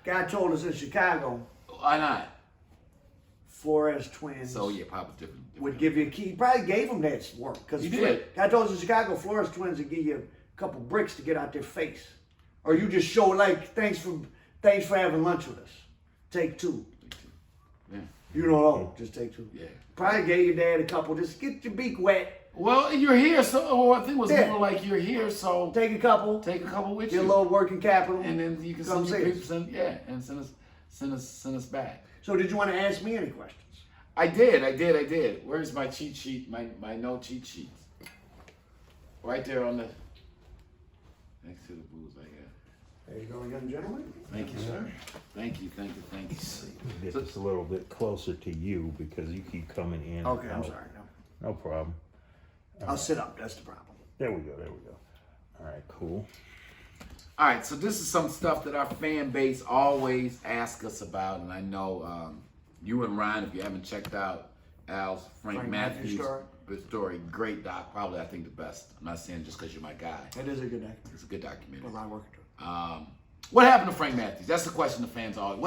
Guy told us in Chicago. Why not? Flores twins. So Pop was different. Would give you a key. He probably gave him that work because he did. Guy told us in Chicago, Flores twins would give you a couple bricks to get out their face, or you just show thanks for having lunch with us. Take two. Yeah. Just take two. Yeah. Probably gave your dad a couple. Just get your beak wet. Well, you're here, so I think it was more like you're here, so take a couple with get you. Get a little working capital, and then you can send your people, and send us back. So, did you want to ask me any questions? I did. Where's my cheat sheet? My no cheat sheets. Right there on the next to the booze, I guess. There you go, young gentleman. Thank you, sir. Thank you. Get this a little bit closer to you because you keep coming in. Okay, I'm sorry. No problem. I'll sit up. That's the problem. There we go. All right, cool. All right, so this is some stuff that our fan base always asks us about, and I know you and Ryan, if you haven't checked out Al's Frank Frank Matthews Matthews story. Great doc. Probably, I think, the best. I'm not saying just because you're my guy. It is a good documentary. It's a good documentary. Put a lot of work into it. What happened to Frank Matthews? That's the question the fans always.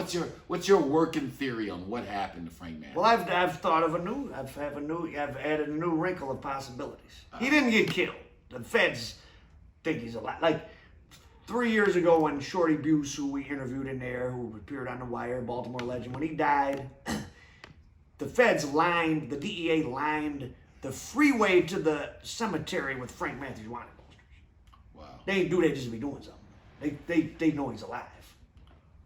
What's your working theory on what happened to Frank Matthews? Well, I've thought of I've added a new wrinkle of possibilities. He didn't get killed. The feds think he's alive. Like 3 years ago, when Shorty Buse, who we interviewed in there, who appeared on The Wire, Baltimore legend, when he died, the the DEA lined the freeway to the cemetery with Frank Matthews wanted posters. Wow. They ain't do that just to be doing something. They know he's alive.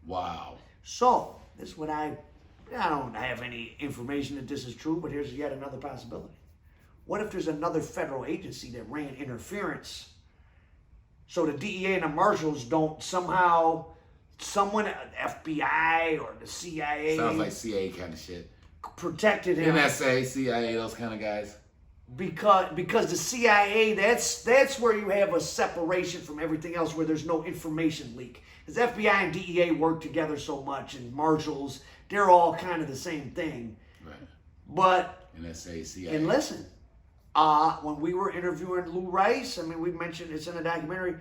Wow. So, this is what I don't have any information that this is true, but here's yet another possibility. What if there's another federal agency that ran interference so the DEA and the marshals don't somehow, someone, FBI or the CIA. Sounds like CIA kind of shit. Protected him. NSA, CIA, those kind of guys. Because the CIA, that's where you have a separation from everything else, where there's no information leak. Because FBI and DEA work together so much, and marshals, they're all kind of the same thing. Right. But NSA, CIA. and listen, when we were interviewing Lou Rice, I mean, we mentioned it's in a documentary.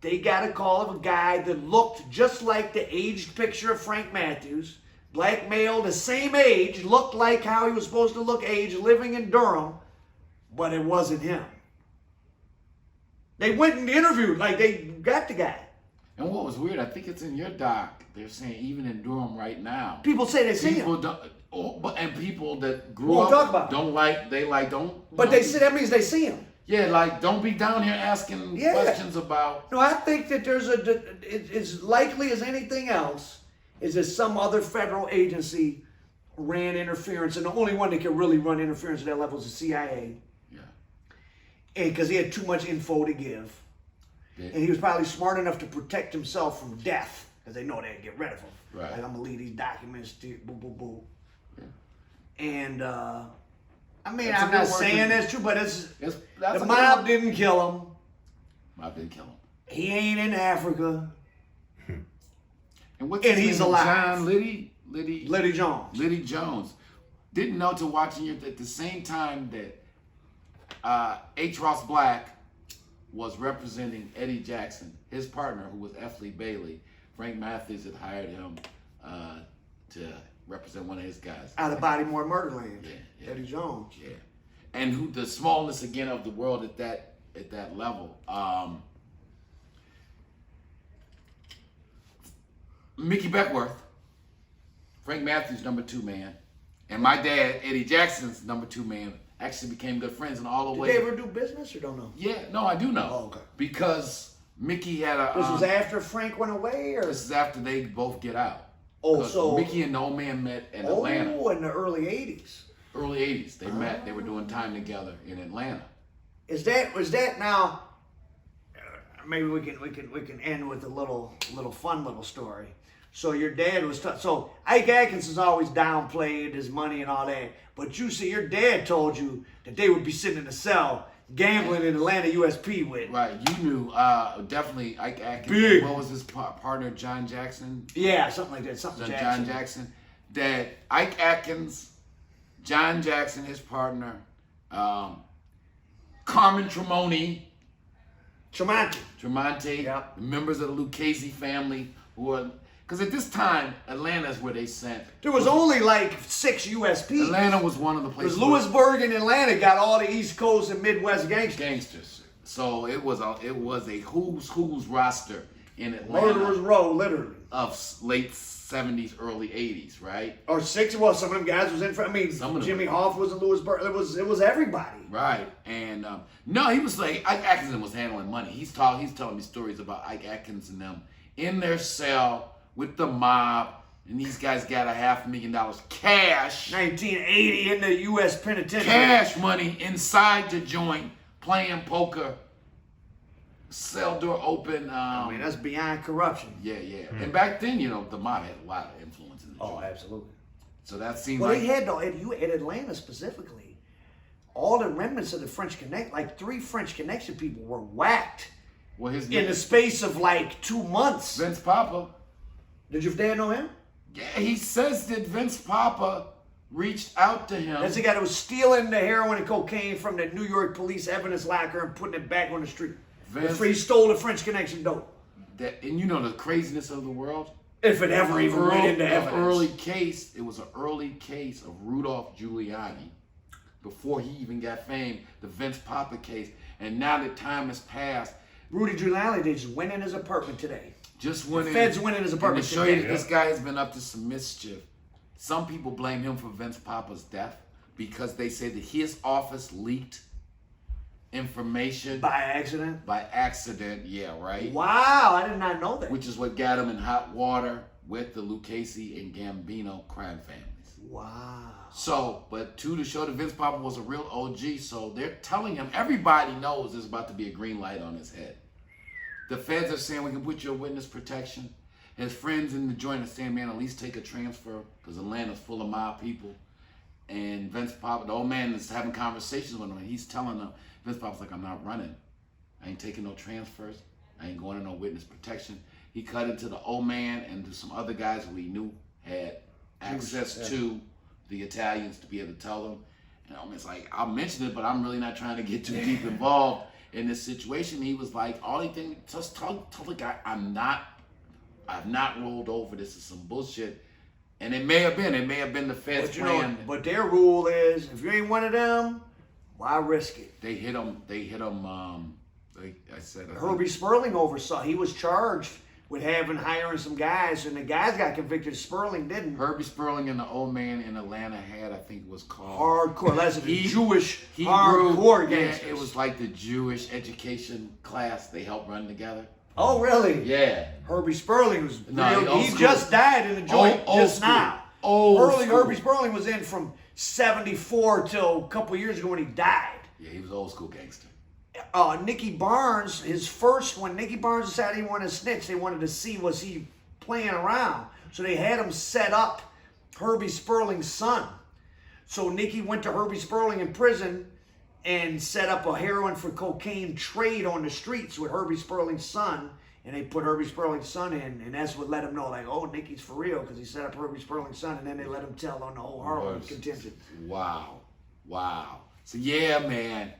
They got a call of a guy that looked just like the aged picture of Frank Matthews, black male, the same age, looked like how he was supposed to look aged, living in Durham. But it wasn't him. They went and interviewed, like they got the guy. And what was weird, I think it's in your doc. They're saying even in Durham right now, People say they see people him. don't. And people that grew Won't up talk about it. don't like. They like don't. But they say that means they see him. Yeah, like don't be down here asking Yeah. questions about. No, I think that there's it's likely as anything else is that some other federal agency ran interference, and the only one that can really run interference at that level is the CIA. Yeah. And because he had too much info to give. Yeah. And he was probably smart enough to protect himself from death, because they know they'd get rid of him. Right. Like, I'm going to leave these documents to boo, boo, boo. Yeah. And, I mean, That's a I'm not good word saying to- that's true, but That's the a mob good- didn't kill him. Mob didn't kill him. He ain't in Africa. And what's And his he's name? alive. John Liddy Jones. Liddy Jones. Didn't know till watching it at the same time that H. Ross Black was representing Eddie Jackson, his partner, who was F. Lee Bailey. Frank Matthews had hired him to represent one of his guys. Out of Bodymore Murderland. Yeah. Eddie Jones. Yeah, and who the smallness again of the world at that level. Mickey Beckworth, Frank Matthews' number 2 man, and my dad Eddie Jackson's number 2 man actually became good friends, and all the Did way. they ever do business or don't know? Yeah, no, I do know. Oh, okay. Because Mickey had a. This was after Frank went away, or? This is after they both get out. Oh, 'Cause so. Mickey and the old man met in Atlanta. Oh, in the early 80s. Early 80s. They met. They were doing time together in Atlanta. Was that now? Maybe we can end with a little fun story. So your dad was so Ike Atkinson's always downplayed his money and all that, but you see your dad told you that they would be sitting in a cell gambling in Atlanta USP with. Right, you knew definitely Ike Atkins. Big. What was his partner, John Jackson? Yeah, something like that. Something Jackson. John Jackson. That Ike Atkins, John Jackson, his partner, Carmen Tremonti, Yeah. the members of the Lucchese family who were, because at this time Atlanta is where they sent. There was only like 6 USPs. Atlanta was one of the places. Because Lewisburg and Atlanta got all the East Coast and Midwest gangsters. So it was a who's roster in Atlanta. Murderers Row, literally. Of late 70s, early 80s, right? Or 60. Well, some of them guys was in front. I mean, Some of them. Jimmy Hoff was in Lewisburg. It was everybody. Right. And no, he was like, Ike Atkinson was handling money. He's telling me stories about Ike Atkins and them in their cell with the mob, and these guys got $500,000 cash. 1980 in the U.S. penitentiary. Cash money inside the joint, playing poker, cell door open. I mean, that's beyond corruption. Yeah. And back then, the mob had a lot of influence in the joint. Absolutely. So that seemed Well, like... they had, though, at Atlanta specifically, all the remnants of the French Connection, like 3 French Connection people were whacked Well, his in name, the space of like 2 months. Vince Papa. Did your dad know him? Yeah, he says that Vince Papa reached out to him. That's the guy that was stealing the heroin and cocaine from the New York police evidence locker and putting it back on the street. After he stole the French Connection dope. And you know the craziness of the world? If it ever even went into evidence. It was an early case of Rudolph Giuliani. Before he even got fame, the Vince Papa case. And now that time has passed. Rudy Giuliani, they just went in his apartment today. Just went the in. Feds went in his apartment to show you today. that this guy has been up to some mischief. Some people blame him for Vince Papa's death because they say that his office leaked information. By accident? By accident, yeah, right? Wow, I did not know that. Which is what got him in hot water with the Lucchese and Gambino crime families. Wow. So, but to show that Vince Papa was a real OG, so they're telling him, everybody knows there's about to be a green light on his head. The feds are saying we can put you on witness protection. His friends in the joint are saying, man, at least take a transfer because Atlanta's full of mob people. And Vince Papa, the old man is having conversations with him, and he's telling them, Vince Papa's like, I'm not running. I ain't taking no transfers. I ain't going to no witness protection. He cut into the old man and to some other guys who he knew had access to the Italians to be able to tell them. And the old man's like, I'll mention it, but I'm really not trying to get too deep involved in this situation. He was like, all he thing, just tell the guy, I've not rolled over. This is some bullshit. And it may have been the feds playing. But their rule is, if you ain't one of them, why risk it? They hit him. Herbie Sperling oversaw. He was charged with hiring some guys, and the guys got convicted. Sperling didn't. Herbie Sperling and the old man in Atlanta had, I think it was called hardcore. That's the Jewish Hebrew, hardcore gangsters. Yeah, it was like the Jewish education class they helped run together. Oh, really? Yeah. Herbie Sperling was real. He just died in the joint just now. Herbie Sperling was in from 74 till a couple years ago when he died. Yeah, he was old school gangster. Nicky Barnes, his first one, Nicky Barnes decided he wanted to snitch. They wanted to see was he playing around. So they had him set up Herbie Sperling's son. So Nicky went to Herbie Sperling in prison and set up a heroin for cocaine trade on the streets with Herbie Sperling's son. And they put Herbie Sperling's son in, and that's what let him know, like, oh, Nicky's for real, because he set up Herbie Sperling's son, and then they let him tell on the whole Harlem contingent. Wow. So, yeah, man.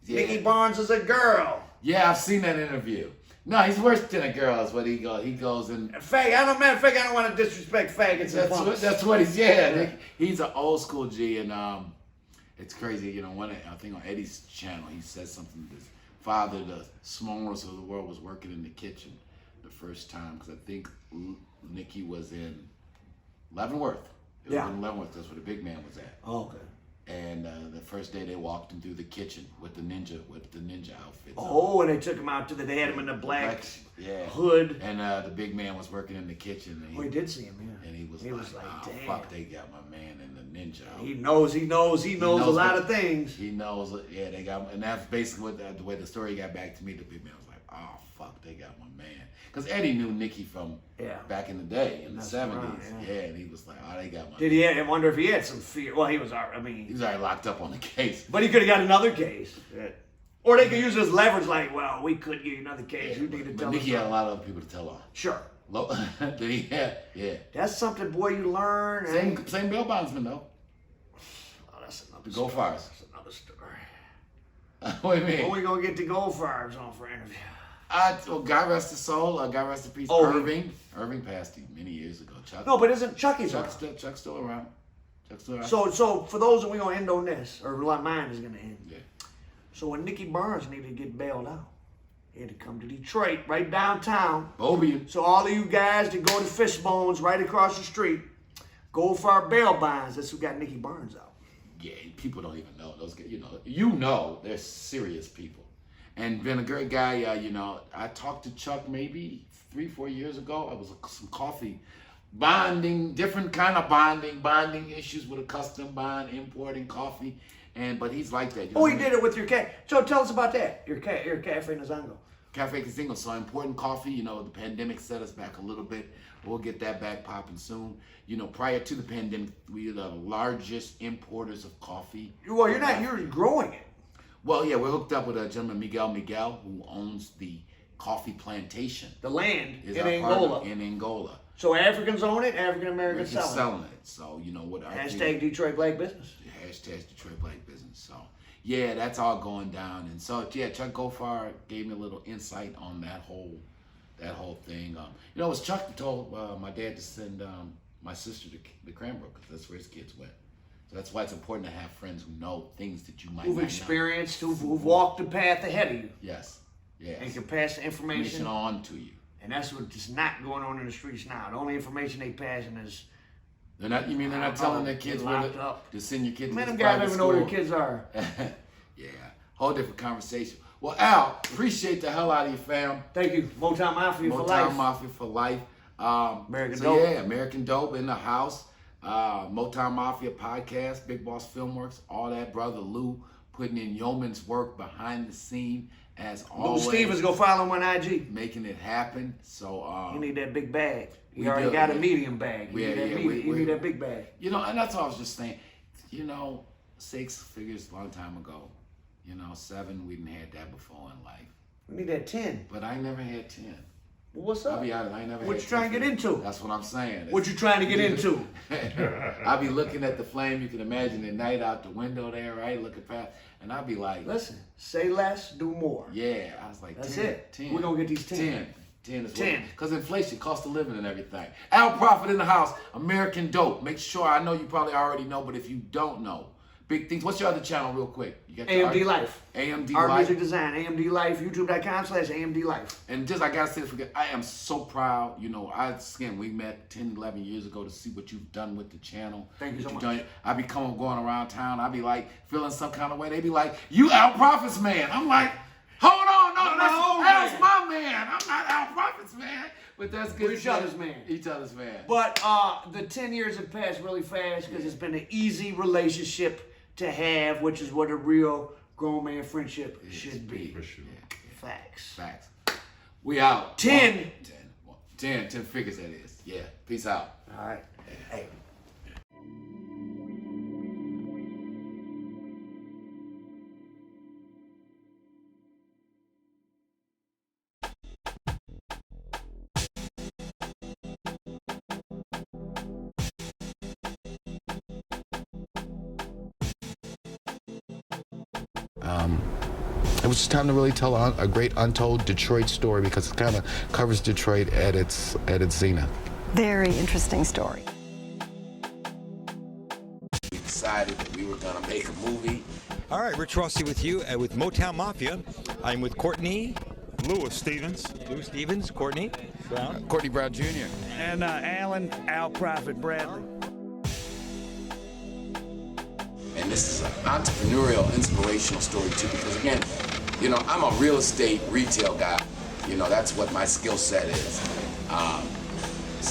Yeah. Nicky Barnes is a girl. Yeah, I've seen that interview. No, he's worse than a girl is what he goes. He goes and... Fag, I don't want to disrespect faggots. That's what he's, yeah. He's an old school G, and it's crazy, you know, I think on Eddie's channel, he says something to this. Father, the smallest of the world, was working in the kitchen the first time because I think Nicky was in Leavenworth. It was in Leavenworth. That's where the big man was at. Oh, okay. And the first day they walked him through the kitchen with the ninja outfits. Oh, and they took him out they had him in the black hood. And the big man was working in the kitchen. And he did see him, yeah. And he was like, oh, damn. Fuck, they got my man in the ninja outfit. He knows a lot of things. He knows, yeah, they got, and that's basically what the way the story got back to me. The big man was like, oh, fuck, they got my man. Because Eddie knew Nicky from back in the day, in the 70s. And he was like, oh, they got my man. I wonder if he had some fear. Well, he was already locked up on the case. But he could have got another case. Or they could use it as leverage, like, well, we could get you another case. You need to tell us. Nicky had a lot of other people to tell on. Sure. Yeah. That's something, boy, you learn. Same bail bondsman, though. Oh, that's another story. Goldfar's. That's another story. What do you mean? When we going to get the Goldfar's on for interview? Well, God rest his soul. God rest in peace. Irving. Irving passed many years ago. Chuck. No, but isn't Chucky's Chuck's still around. So for those that we're going to end on this, or mine is going to end. Yeah. So when Nicky Barnes needed to get bailed out, he had to come to Detroit, right downtown. Bobian. So all of you guys that go to Fishbones right across the street, go for our bail bonds. That's who got Nicky Barnes out. Yeah, people don't even know those guys. You know, they're serious people. And been a great guy. I talked to Chuck maybe 3-4 years ago. I was some coffee bonding, different kind of bonding issues with a custom bond, importing coffee. But he's like that. He did it with your cafe. So tell us about that. Your Cafe Nzango. Cafe Nzango. So importing coffee. The pandemic set us back a little bit. We'll get that back popping soon. Prior to the pandemic, we were the largest importers of coffee. Well, you're growing it. Well, yeah, we're hooked up with a gentleman, Miguel, who owns the coffee plantation. The land in Angola. In Angola. So Africans own it, African Americans Americans selling selling it. So you know what? Hashtag Detroit Black Business. Hashtag Detroit Black Business. So yeah, that's all going down. And so yeah, Chuck Gofar gave me a little insight on that whole thing. You know, it was Chuck that told my dad to send my sister to Cranbrook because that's where his kids went. So that's why it's important to have friends who know things that you might Who've not experienced, who've walked the path ahead of you. Yes. Yes. And can pass the information on to you. And that's what's not going on in the streets now. The only information they passing is they're not. You mean they're not telling their kids where to send your kids? Man, to them guys don't even know where school? their kids are. Yeah, whole different conversation. Well, Al, appreciate the hell out of you, fam. Thank you, Motown Mafia for life. Motown Mafia for life. American Dope. Yeah, American Dope in the house. Motown Mafia podcast, Big Boss Filmworks, all that. Brother Lou putting in yeoman's work behind the scene as always. Lou Stevens, go follow him on IG. Making it happen. So you need that big bag. You already got a medium bag. You need that big bag. You know, and that's all I was just saying. You know, 6 figures a long time ago. You know, 7, we didn't had that before in life. We need that 10. But I never had 10. Well, what's up? I'll be honest, I never what had you trying to get into? That's what I'm saying. What you trying to get into? I'll be looking at the flame, you can imagine at night out the window there, right? Looking past, and I'll be like, listen, say less, do more. Yeah, I was like, that's 10, it. 10. We're going to get these 10. 10 is 10. Because inflation, cost of living and everything. Al Prophet in the house, American Dope. Make sure, I know you probably already know, but if you don't know, big things. What's your other channel real quick? You got AMD Life. AMD Art Life. Music Design. AMD Life. YouTube.com/AMD Life. And just, I gotta say this again, I am so proud. You know, we met 10, 11 years ago to see what you've done with the channel. Thank you so much. I be going around town. I be like feeling some kind of way. They be like, "You Al Prophet's man." I'm like, "Hold on, that's my man. I'm not Al Prophet's man." But that's good. We're each other's man. Each other's man. But the 10 years have passed really fast because it's been an easy relationship to have, which is what a real grown man friendship should be. For sure. Facts. We out. 10. 10 figures that is. Yeah. Peace out. All right. Hey. It was just time to really tell a great untold Detroit story because it kind of covers Detroit at its zenith. Very interesting story. We decided that we were going to make a movie. All right, Rich Rossi with you with Motown Mafia. I'm with Courtney. Louis Stevens. Courtney Brown. Courtney Brown Jr. And Alan Al Prophet Bradley. And this is an entrepreneurial, inspirational story too, because again, you know, I'm a real estate retail guy. You know, that's what my skill set is.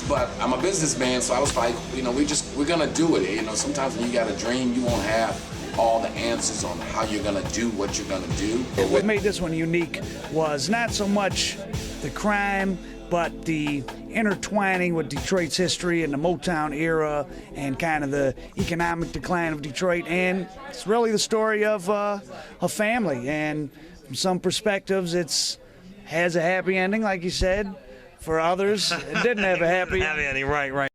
But I'm a businessman, so I was like, you know, we're gonna do it. You know, sometimes when you got a dream, you won't have all the answers on how you're gonna do what you're gonna do. What made this one unique was not so much the crime, but the intertwining with Detroit's history and the Motown era and kind of the economic decline of Detroit. And it's really the story of a family. And from some perspectives, it's has a happy ending, like you said. For others, it didn't have a happy ending. Right.